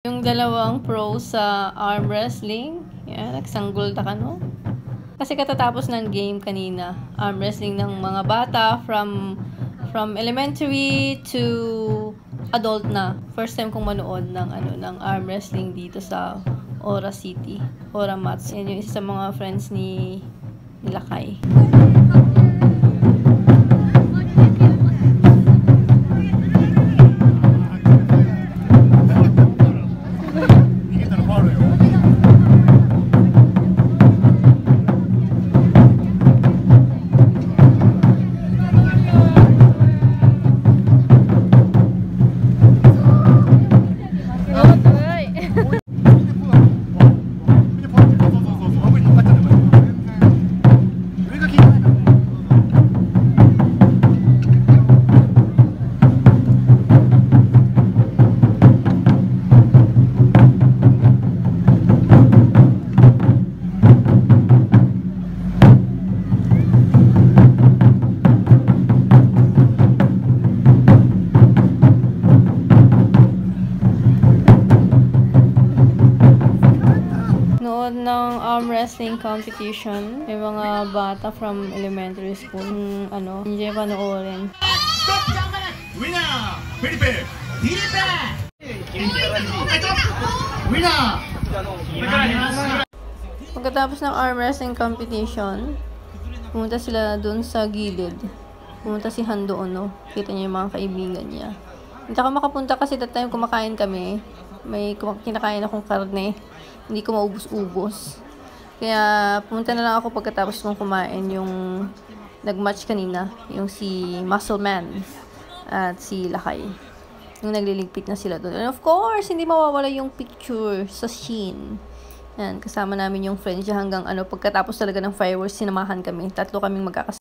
Yung dalawang pro sa arm wrestling. Yan, nagsanggol ka, no? Kasi katatapos ng game kanina, arm wrestling ng mga bata from elementary to adult na. First time kong manood ng arm wrestling dito sa Ora City, Ora Mats. Yan yung isa sa mga friends ni Lakay. Ng arm wrestling competition. May mga bata from elementary school. Hindi panoorin. Winner! Felipe! Winner! Pagkatapos ng arm wrestling competition, pumunta sila dun sa gilid. Pumunta si Han doon, no? Kita niya yung mga kaibigan niya. Hindi ako makapunta kasi that time kumakain kami. May kinakain akong karne. Hindi ko maubos-ubos. Kaya pumunta na lang ako pagkatapos kong kumain yung nag-match kanina. Yung si Muscle Man at si Lakay. Yung nagliligpit na sila doon. And of course, hindi mawawala yung picture sa scene. Yan, kasama namin yung friends niya hanggang pagkatapos talaga ng fireworks, sinamahan kami. 3 kaming magkakasama.